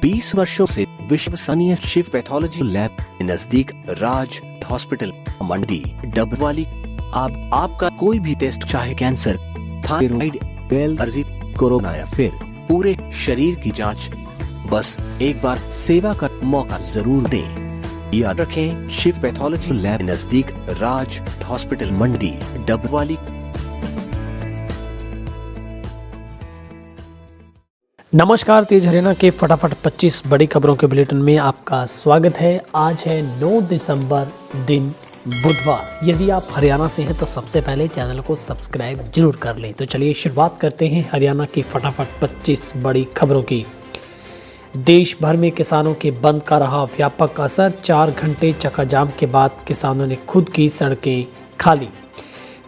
20 वर्षों से विश्वसनीय शिव पैथोलॉजी लैब के नजदीक राज हॉस्पिटल मंडी डबवाली। आपका कोई भी टेस्ट, चाहे कैंसर, थायराइड, एलर्जी, कोरोना या फिर पूरे शरीर की जांच, बस एक बार सेवा का मौका जरूर दें। याद रखें, शिव पैथोलॉजी लैब नजदीक राज हॉस्पिटल मंडी डबवाली। नमस्कार, तेज हरियाणा के फटाफट 25 बड़ी खबरों के बुलेटिन में आपका स्वागत है। आज है 9 दिसंबर, दिन बुधवार। यदि आप हरियाणा से हैं तो सबसे पहले चैनल को सब्सक्राइब जरूर कर लें। तो चलिए शुरुआत करते हैं हरियाणा की फटाफट 25 बड़ी खबरों की। देश भर में किसानों के बंद का रहा व्यापक असर। 4 घंटे चक्काजाम के बाद किसानों ने खुद की सड़कें खाली।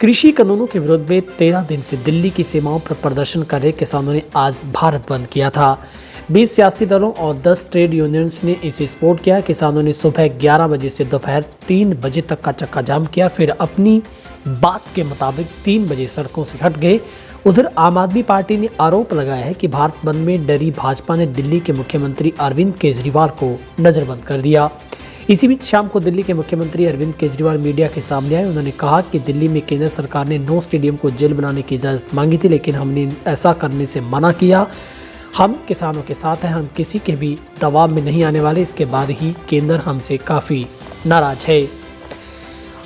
कृषि कानूनों के विरोध में 13 दिन से दिल्ली की सीमाओं पर प्रदर्शन कर रहे किसानों ने आज भारत बंद किया था। 20 सियासी दलों और 10 ट्रेड यूनियंस ने इसे सपोर्ट किया। किसानों ने सुबह 11 बजे से दोपहर 3 बजे तक का चक्का जाम किया, फिर अपनी बात के मुताबिक 3 बजे सड़कों से हट गए। उधर आम आदमी पार्टी ने आरोप लगाया है कि भारत बंद में डरी भाजपा ने दिल्ली के मुख्यमंत्री अरविंद केजरीवाल को नजरबंद कर दिया। इसी बीच शाम को दिल्ली के मुख्यमंत्री अरविंद केजरीवाल मीडिया के सामने आए। उन्होंने कहा कि दिल्ली में केंद्र सरकार ने 9 स्टेडियम को जेल बनाने की इजाज़त मांगी थी, लेकिन हमने ऐसा करने से मना किया। हम किसानों के साथ हैं, हम किसी के भी दबाव में नहीं आने वाले। इसके बाद ही केंद्र हमसे काफ़ी नाराज है।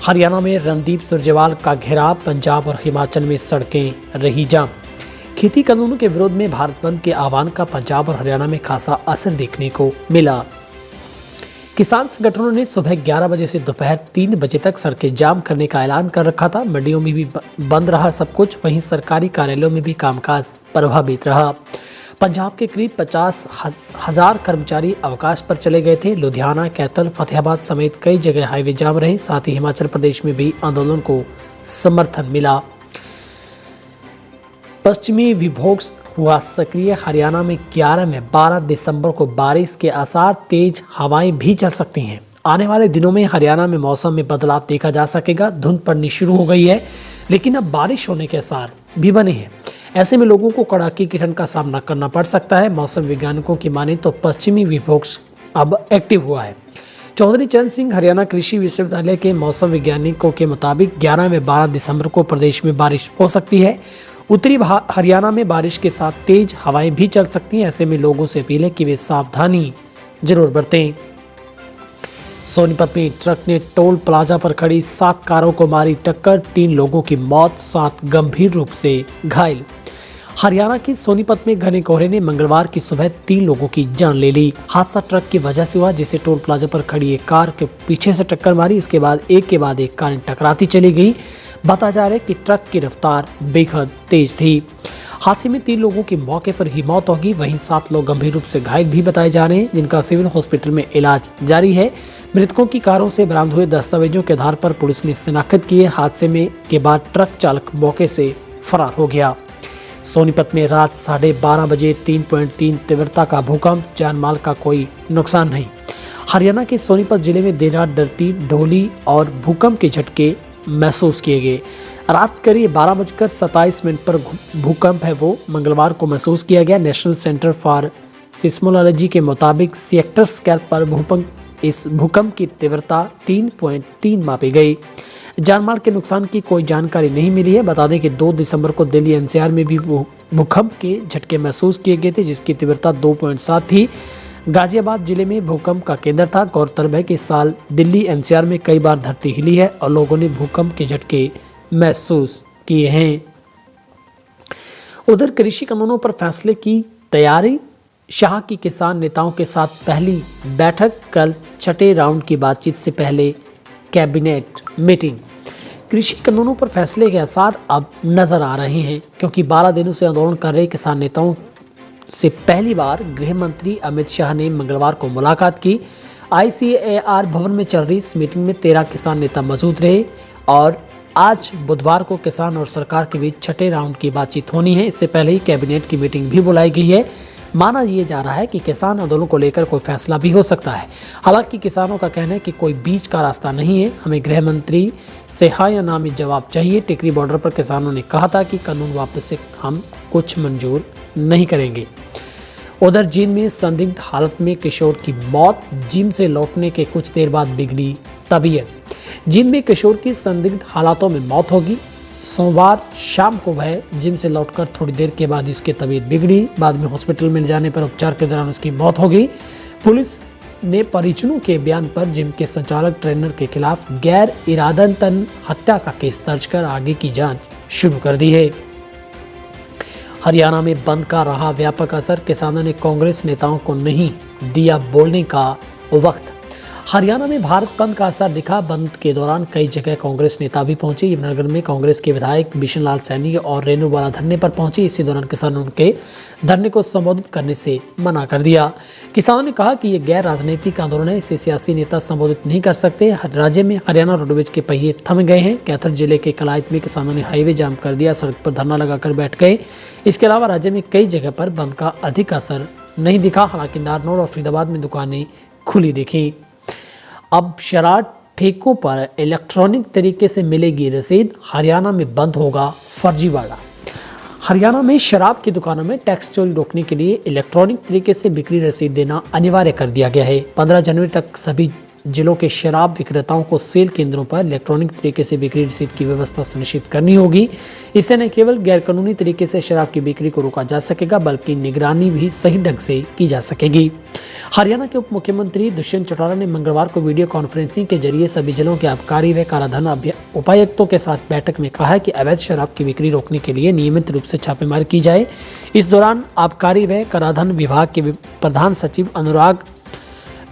हरियाणा में रणदीप सुरजेवाला का घेराव। पंजाब और हिमाचल में सड़कें रही जाम। खेती कानूनों के विरोध में भारत बंद के आह्वान का पंजाब और हरियाणा में खासा असर देखने को मिला। किसान संगठनों ने सुबह 11 बजे से दोपहर 3 बजे तक सड़कें जाम करने का ऐलान कर रखा था। मंडियों में भी बंद रहा सब कुछ, वहीं सरकारी कार्यालयों में भी कामकाज प्रभावित रहा। पंजाब के करीब 50,000 कर्मचारी अवकाश पर चले गए थे। लुधियाना, कैथल, फतेहाबाद समेत कई जगह हाईवे जाम रहे। साथ ही हिमाचल प्रदेश में भी आंदोलन को समर्थन मिला। पश्चिमी विक्षोभ हुआ सक्रिय। हरियाणा में 11 में 12 दिसंबर को बारिश के आसार। तेज हवाएं भी चल सकती हैं। आने वाले दिनों में हरियाणा में मौसम में बदलाव देखा जा सकेगा। धुंध पड़नी शुरू हो गई है, लेकिन अब बारिश होने के आसार भी बने हैं। ऐसे में लोगों को कड़ाके की ठंड का सामना करना पड़ सकता है। मौसम वैज्ञानिकों की माने तो पश्चिमी विक्षोभ अब एक्टिव हुआ है। चौधरी चरण सिंह हरियाणा कृषि विश्वविद्यालय के मौसम वैज्ञानिकों के मुताबिक 11 में 12 दिसंबर को प्रदेश में बारिश हो सकती है। उत्तरी हरियाणा में बारिश के साथ तेज हवाएं भी चल सकती हैं। ऐसे में लोगों से अपील है कि वे सावधानी जरूर बरतें। सोनीपत में ट्रक ने टोल प्लाजा पर खड़ी 7 कारों को मारी टक्कर। 3 लोगों की मौत, 7 गंभीर रूप से घायल। हरियाणा के सोनीपत में घने कोहरे ने मंगलवार की सुबह 3 लोगों की जान ले ली। हादसा ट्रक की वजह से हुआ, जिसे टोल प्लाजा पर खड़ी एक कार के पीछे से टक्कर मारी। इसके बाद एक के बाद एक कारें टकराती चली गई। बताया जा रहा है कि ट्रक की रफ्तार बेहद तेज थी। हादसे में 3 लोगों की मौके पर ही मौत होगी। वहीं 7 लोग गंभीर रूप से घायल भी बताए जा रहे हैं, जिनका सिविल हॉस्पिटल में इलाज जारी है। मृतकों की कारों से बरामद हुए दस्तावेजों के आधार पर पुलिस ने शिनाख्त की है। हादसे में के बाद ट्रक चालक मौके से फरार हो गया। सोनीपत में रात 12:30 बजे 3.3 तीव्रता का भूकंप। जान माल का कोई नुकसान नहीं। हरियाणा के सोनीपत जिले में देर रात डरती ढोली और भूकंप के झटके महसूस किए गए। रात करीब 12:27 पर भूकंप है वो मंगलवार को महसूस किया गया। नेशनल सेंटर फॉर सिस्मोलॉजी के मुताबिक सेक्टर स्केल पर इस भूकंप की तीव्रता 3.3 मापी गई। जानमाल के नुकसान की कोई जानकारी नहीं मिली है। बता दें कि 2 दिसंबर को दिल्ली एनसीआर में भी भूकंप के झटके महसूस किए गए थे, जिसकी तीव्रता 2.7 थी। गाजियाबाद जिले में भूकंप का केंद्र था। गौरतलब है कि इस साल दिल्ली एनसीआर में कई बार धरती हिली है और लोगों ने भूकंप के झटके महसूस किए हैं। उधर कृषि कानूनों पर फैसले की तैयारी। शाह की किसान नेताओं के साथ पहली बैठक कल। छठे राउंड की बातचीत से पहले कैबिनेट मीटिंग। कृषि कानूनों पर फैसले के आसार अब नजर आ रहे हैं, क्योंकि 12 दिनों से आंदोलन कर रहे किसान नेताओं से पहली बार गृह मंत्री अमित शाह ने मंगलवार को मुलाकात की। ICAR भवन में चल रही इस मीटिंग में 13 किसान नेता मौजूद रहे और आज बुधवार को किसान और सरकार के बीच छठे राउंड की बातचीत होनी है। इससे पहले ही कैबिनेट की मीटिंग भी बुलाई गई है। माना ये जा रहा है कि किसान आंदोलन को लेकर कोई फैसला भी हो सकता है। हालांकि किसानों का कहना है कि कोई बीच का रास्ता नहीं है। हमें गृह मंत्री से हाँ या ना में जवाब चाहिए। टिकरी बॉर्डर पर किसानों ने कहा था कि कानून वापस से हम कुछ मंजूर नहीं करेंगे। उधर जींद में संदिग्ध हालत में किशोर की मौत, जिम से लौटने के कुछ देर बाद बिगड़ी तबीयत। जींद में किशोर की संदिग्ध हालातों में मौत होगी। सोमवार शाम को वह जिम से लौटकर थोड़ी देर के बाद उसकी तबीयत बिगड़ी। बाद में हॉस्पिटल में ले जाने पर उपचार के दौरान उसकी मौत हो गई। पुलिस ने परिजनों के बयान पर जिम के संचालक ट्रेनर के खिलाफ गैर इरादतन हत्या का केस दर्ज कर आगे की जांच शुरू कर दी है। हरियाणा में बंद का रहा व्यापक असर, किसानों ने कांग्रेस नेताओं को नहीं दिया बोलने का वक्त। हरियाणा में भारत बंद का असर दिखा। बंद के दौरान कई जगह कांग्रेस नेता भी पहुंचे। यमुनानगर में कांग्रेस के विधायक बिशन लाल सैनी और रेणु बाला धरने पर पहुंचे। इसी दौरान किसानों ने उनके धरने को संबोधित करने से मना कर दिया। किसानों ने कहा कि ये गैर राजनीतिक आंदोलन है, इसे सियासी नेता संबोधित नहीं कर सकते। राज्य में हरियाणा रोडवेज के पहिए थम गए हैं। कैथर जिले के कलायत में किसानों ने हाईवे जाम कर दिया, सड़क पर धरना लगाकर बैठ गए। इसके अलावा राज्य में कई जगह पर बंद का अधिक असर नहीं दिखा। हालांकि नारनौल और फरीदाबाद में दुकानें खुली दिखी। अब शराब ठेकों पर इलेक्ट्रॉनिक तरीके से मिलेगी रसीद, हरियाणा में बंद होगा फर्जीवाड़ा। हरियाणा में शराब की दुकानों में टैक्स चोरी रोकने के लिए इलेक्ट्रॉनिक तरीके से बिक्री रसीद देना अनिवार्य कर दिया गया है। 15 जनवरी तक सभी जिलों के शराब विक्रेताओं को सेल केंद्रों पर इलेक्ट्रॉनिक तरीके से बिक्री रसीद की व्यवस्था सुनिश्चित करनी होगी। इससे न केवल गैरकानूनी तरीके से शराब की बिक्री को रोका जा सकेगा, बल्कि निगरानी भी सही ढंग से की जा सकेगी। हरियाणा के उप मुख्यमंत्री दुष्यंत चौटाला ने मंगलवार को वीडियो कॉन्फ्रेंसिंग के जरिए सभी जिलों के आबकारी व कराधान उपायुक्तों के साथ बैठक में कहा कि अवैध शराब की बिक्री रोकने के लिए नियमित रूप से छापेमारी की जाए। इस दौरान आबकारी व कराधान विभाग के प्रधान सचिव अनुराग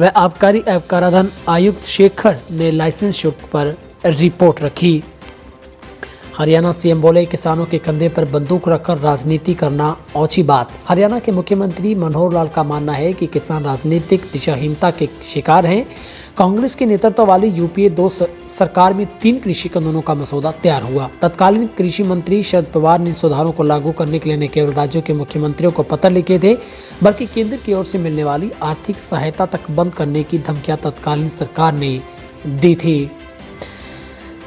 व आबकारी एवं कराधान आयुक्त शेखर ने लाइसेंस शुल्क पर रिपोर्ट रखी। हरियाणा सीएम बोले, किसानों के कंधे पर बंदूक रखकर राजनीति करना औची बात। हरियाणा के मुख्यमंत्री मनोहर लाल का मानना है कि किसान राजनीतिक दिशाहीनता के शिकार हैं। कांग्रेस के नेतृत्व वाली यूपीए 2 सरकार में 3 कृषि कानूनों का मसौदा तैयार हुआ। तत्कालीन कृषि मंत्री शरद पवार ने सुधारों को लागू करने के लिए न केवल राज्यों के मुख्यमंत्रियों को पत्र लिखे थे, बल्कि केंद्र की ओर से मिलने वाली आर्थिक सहायता तक बंद करने की धमकियां तत्कालीन सरकार ने दी थी,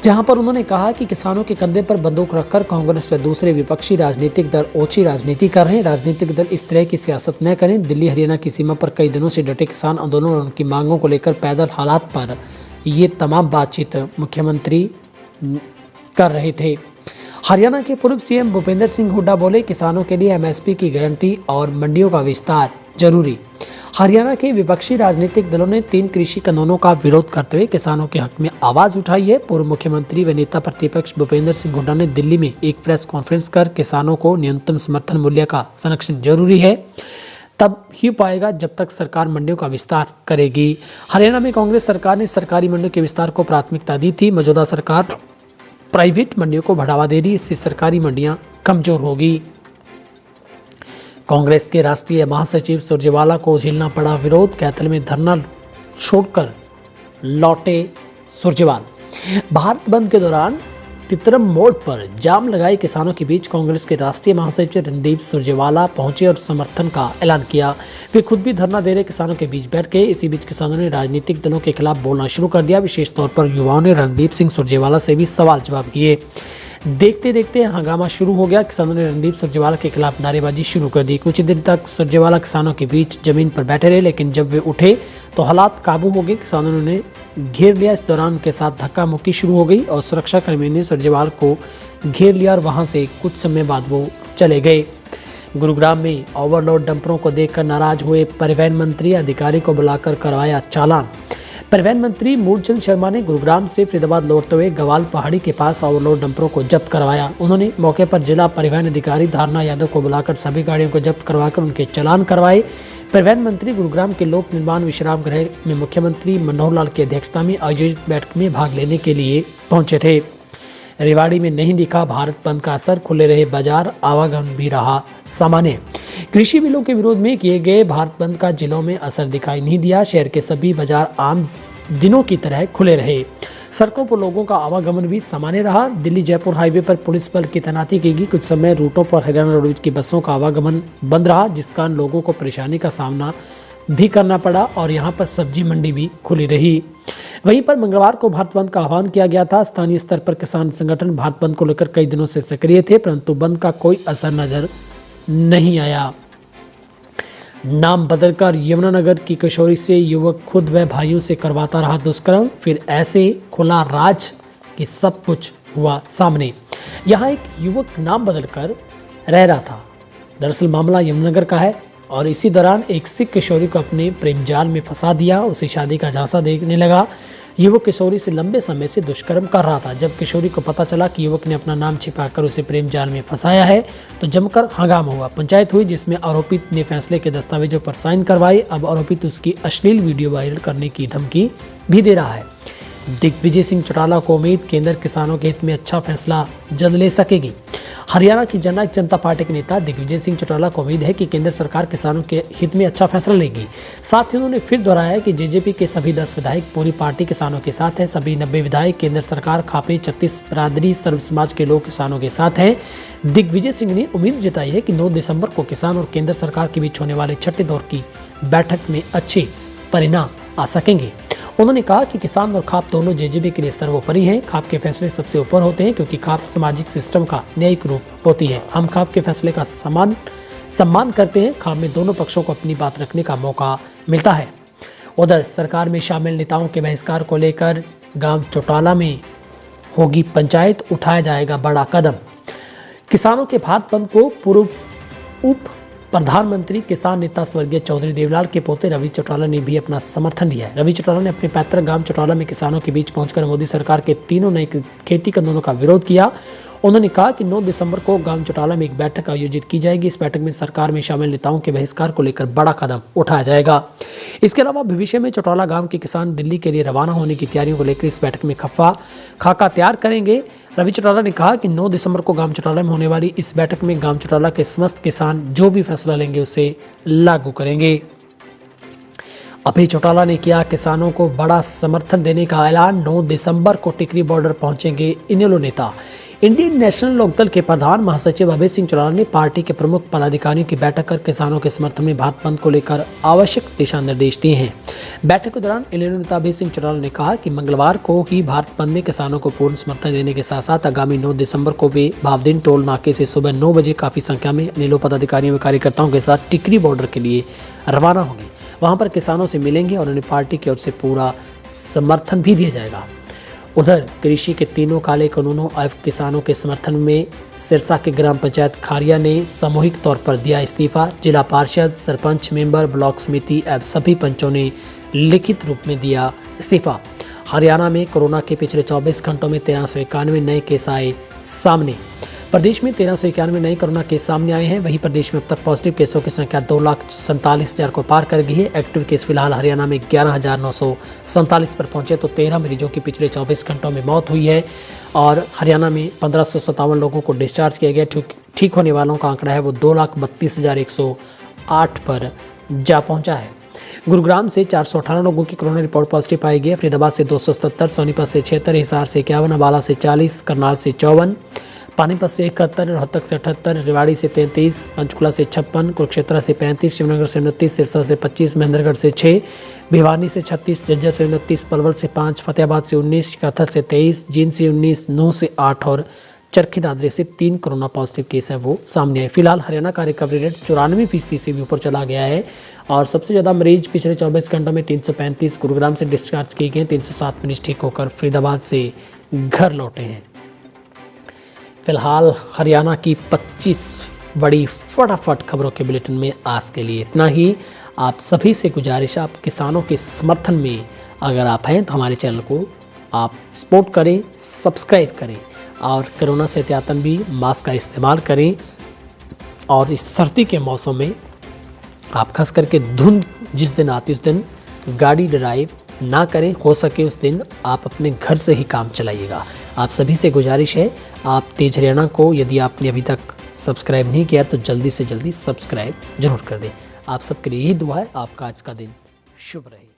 जहां पर उन्होंने कहा कि किसानों के कंधे पर बंदूक रखकर कांग्रेस व दूसरे विपक्षी राजनीतिक दल ओछी राजनीति कर रहे हैं। राजनीतिक दल इस तरह की सियासत न करें। दिल्ली हरियाणा की सीमा पर कई दिनों से डटे किसान आंदोलन और उनकी मांगों को लेकर पैदल हालात पर ये तमाम बातचीत मुख्यमंत्री कर रहे थे। हरियाणा के पूर्व सीएम भूपेंद्र सिंह हुड्डा बोले, किसानों के लिए एमएसपी की गारंटी और मंडियों का विस्तार जरूरी। हरियाणा के विपक्षी राजनीतिक दलों ने 3 कृषि कानूनों का विरोध करते हुए किसानों के हक में आवाज उठाई है। पूर्व मुख्यमंत्री व नेता प्रतिपक्ष भूपेंद्र सिंह हुड्डा ने दिल्ली में एक प्रेस कॉन्फ्रेंस कर किसानों को न्यूनतम समर्थन मूल्य का संरक्षण जरूरी है, तब ही पाएगा जब तक सरकार मंडियों का विस्तार करेगी। हरियाणा में कांग्रेस सरकार ने सरकारी मंडियों के विस्तार को प्राथमिकता दी थी। मौजूदा सरकार प्राइवेट मंडियों को बढ़ावा दे रही, इससे सरकारी मंडियां कमजोर होगी। कांग्रेस के राष्ट्रीय महासचिव सुरजेवाला को झेलना पड़ा विरोध। कैथल में धरना छोड़कर लौटे सुरजेवाल। भारत बंद के दौरान तितरम मोड़ पर जाम लगाए किसानों के बीच कांग्रेस के राष्ट्रीय महासचिव रणदीप सुरजेवाला पहुंचे और समर्थन का ऐलान किया। वे खुद भी धरना दे रहे किसानों के बीच बैठ गए। इसी बीच किसानों ने राजनीतिक दलों के खिलाफ बोलना शुरू कर दिया। विशेष तौर पर युवाओं ने रणदीप सिंह सुरजेवाला से भी सवाल जवाब किए। देखते देखते हंगामा शुरू हो गया। किसानों ने रणदीप सुरजेवाला के खिलाफ नारेबाजी शुरू कर दी। कुछ देर तक सुरजेवाला किसानों के बीच जमीन पर बैठे रहे, लेकिन जब वे उठे तो हालात काबू हो गए। किसानों ने घेर लिया। इस दौरान उनके साथ धक्का मुक्की शुरू हो गई और सुरक्षा कर्मियों ने सुरजेवाला को घेर लिया और वहां से कुछ समय बाद वो चले गए। गुरुग्राम में ओवरलोड डंपरों को देखकर नाराज हुए परिवहन मंत्री, अधिकारी को बुलाकर करवाया चालान। परिवहन मंत्री मूलचंद शर्मा ने गुरुग्राम से फरीदाबाद लौटते हुए गवाल पहाड़ी के पास ओवरलोड डंपरों को जब्त करवाया। उन्होंने मौके पर जिला परिवहन अधिकारी धारणा यादव को बुलाकर सभी गाड़ियों को जब्त करवाकर उनके चालान करवाए। परिवहन मंत्री गुरुग्राम के लोक निर्माण विश्राम गृह में मुख्यमंत्री मनोहर लाल की अध्यक्षता में आयोजित बैठक में भाग लेने के लिए पहुंचे थे। रेवाड़ी में नहीं दिखा भारत बंद का असर, खुले रहे बाजार, आवागमन भी रहा सामान्य। कृषि बिलों के विरोध में किए गए भारत बंद का जिलों में असर दिखाई नहीं दिया। शहर के सभी बाजार आम दिनों की तरह खुले रहे। सड़कों पर लोगों का आवागमन भी सामान्य रहा। दिल्ली जयपुर हाईवे पर पुलिस बल की तैनाती की गई। कुछ समय रूटों पर हरियाणा रोडवेज की बसों का आवागमन बंद रहा, जिस कारण लोगों को परेशानी का सामना भी करना पड़ा और यहाँ पर सब्जी मंडी भी खुली रही। वहीं पर मंगलवार को भारत बंद का आह्वान किया गया था। स्थानीय स्तर पर किसान संगठन भारत बंद को लेकर कई दिनों से सक्रिय थे, परंतु बंद का कोई असर नजर नहीं आया। नाम बदलकर यमुनानगर की किशोरी से युवक खुद व भाइयों से करवाता रहा दुष्कर्म, फिर ऐसे खुला राज कि सब कुछ हुआ सामने। यहाँ एक युवक नाम बदलकर रह रहा था। दरअसल मामला यमुनानगर का है और इसी दौरान एक सिख किशोरी को अपने प्रेम जाल में फंसा दिया। उसे शादी का झांसा देने लगा। युवक किशोरी से लंबे समय से दुष्कर्म कर रहा था। जब किशोरी को पता चला कि युवक ने अपना नाम छिपाकर उसे प्रेम जाल में फंसाया है तो जमकर हंगामा हुआ। पंचायत हुई जिसमें आरोपित ने फैसले के दस्तावेजों पर साइन करवाए। अब आरोपित उसकी अश्लील वीडियो वायरल करने की धमकी भी दे रहा है। दिग्विजय सिंह चौटाला को उम्मीद, केंद्र किसानों के हित में अच्छा फैसला जल्द ले सकेगी। हरियाणा की जननायक जनता पार्टी के नेता दिग्विजय सिंह चौटाला को उम्मीद है कि केंद्र सरकार किसानों के हित में अच्छा फैसला लेगी। साथ ही उन्होंने फिर दोहराया कि जेजेपी के सभी 10 विधायक पूरी पार्टी किसानों के साथ है। सभी 90 विधायक केंद्र सरकार, खापे, 36 बिरादरी, सर्व समाज के लोग किसानों के साथ हैं। दिग्विजय सिंह ने उम्मीद जताई है कि 9 दिसंबर को किसान और केंद्र सरकार के बीच होने वाले छठे दौर की बैठक में अच्छे परिणाम आ सकेंगे। उन्होंने कहा कि किसान और खाप दोनों जेजेपी के लिए सर्वोपरि हैं। खाप के फैसले सबसे ऊपर होते हैं क्योंकि खाप सामाजिक सिस्टम का न्यायिक रूप होती है। हम खाप के फैसले का सम्मान करते हैं। खाप में दोनों पक्षों को अपनी बात रखने का मौका मिलता है। उधर सरकार में शामिल नेताओं के बहिष्कार को लेकर गांव चौटाला में होगी पंचायत, उठाया जाएगा बड़ा कदम। किसानों के भारत बंद को पूर्व उप प्रधानमंत्री किसान नेता स्वर्गीय चौधरी देवलाल के पोते रवि चौटाला ने भी अपना समर्थन दिया है। रवि चौटाला ने अपने पैतृक गांव चौटाला में किसानों के बीच पहुंचकर मोदी सरकार के तीनों नए खेती कानूनों का विरोध किया। उन्होंने कहा कि 9 दिसंबर को गांव चौटाला में एक बैठक आयोजित की जाएगी। इस बैठक में सरकार में शामिल नेताओं के बहिष्कार को लेकर बड़ा कदम उठाया जाएगा। इसके अलावा भविष्य में चौटाला गांव के किसान दिल्ली के लिए रवाना होने की तैयारियों को लेकर इस बैठक में खाका तैयार करेंगे। रवि चौटाला ने कहा कि 9 दिसंबर को गांव चौटाला में होने वाली इस बैठक में गांव चौटाला के समस्त किसान जो भी फैसला लेंगे उसे लागू करेंगे। अभय चौटाला ने किया किसानों को बड़ा समर्थन देने का ऐलान। 9 दिसंबर को टिकरी बॉर्डर पहुंचेंगे इनेलो नेता। इंडियन नेशनल लोकदल के प्रधान महासचिव अभय सिंह चौटाला ने पार्टी के प्रमुख पदाधिकारियों की बैठक कर किसानों के समर्थन में भारत बंद को लेकर आवश्यक दिशा निर्देश दिए हैं। बैठक के दौरान इनेलो नेता अभय सिंह चौटाला ने कहा कि मंगलवार को ही भारत बंद में किसानों को पूर्ण समर्थन देने के साथ साथ आगामी 9 दिसंबर को वे भावदीन टोल नाके से सुबह 9 बजे काफी संख्या में इनेलो पदाधिकारियों व कार्यकर्ताओं के साथ टिकरी बॉर्डर के लिए रवाना होंगे। वहां पर किसानों से मिलेंगे और उन्हें पार्टी की ओर से पूरा समर्थन भी दिया जाएगा। उधर कृषि के तीनों काले कानूनों और किसानों के समर्थन में सिरसा के ग्राम पंचायत खारिया ने सामूहिक तौर पर दिया इस्तीफा। जिला पार्षद, सरपंच, मेंबर, ब्लॉक समिति एवं सभी पंचों ने लिखित रूप में दिया इस्तीफा। हरियाणा में कोरोना के पिछले 24 घंटों में 1391 नए केस आए सामने। प्रदेश में 1391 नए कोरोना केस सामने आए हैं। वहीं प्रदेश में अब तक पॉजिटिव केसों की संख्या 2,47,000 को पार कर गई है। एक्टिव केस फिलहाल हरियाणा में 11,947 पर पहुंचे तो 13 मरीजों की पिछले 24 घंटों में मौत हुई है और हरियाणा में 1557 लोगों को डिस्चार्ज किया गया। ठीक होने वालों का आंकड़ा है वो 2,32,108 पर जा पहुंचा है। गुरुग्राम से 418 लोगों की कोरोना रिपोर्ट पॉजिटिव पाई गई है। फरीदाबाद से 277, सोनीपत से 76, हिसार से 51, अम्बाला से 40, करनाल से 54, पानीपत से 71, रोहतक से 78, रेवाड़ी से 33, पंचकुला से 56, कुरुक्षेत्र से 35, शिवनगर से 29, सिरसा से 25, महेंद्रगढ़ से 6, भिवानी से 36, झज्जर से 29, पलवल से 5, फतेहाबाद से 19, कथर से 23, जींद से 19, नूंह से 8 और चरखी दादरी से 3 कोरोना पॉजिटिव केस है वो सामने आए। फिलहाल हरियाणा का रिकवरी रेट 94% से भी ऊपर चला गया है और सबसे ज़्यादा मरीज पिछले 24 घंटों में 335 गुरुग्राम से डिस्चार्ज किए गए। 307 मरीज ठीक होकर फरीदाबाद से घर लौटे हैं। फिलहाल हरियाणा की 25 बड़ी फटाफट खबरों के बुलेटिन में आज के लिए इतना ही। आप सभी से गुजारिश है, आप किसानों के समर्थन में अगर आप हैं तो हमारे चैनल को आप सपोर्ट करें, सब्सक्राइब करें और कोरोना से एहतियातन भी मास्क का इस्तेमाल करें। और इस सर्दी के मौसम में आप खास करके धुंध जिस दिन आती उस दिन गाड़ी ड्राइव ना करें। हो सके उस दिन आप अपने घर से ही काम चलाइएगा। आप सभी से गुजारिश है, आप तेज हरियाणा को यदि आपने अभी तक सब्सक्राइब नहीं किया तो जल्दी से जल्दी सब्सक्राइब जरूर कर दें। आप सबके लिए यही दुआ है। आपका आज का दिन शुभ रहे।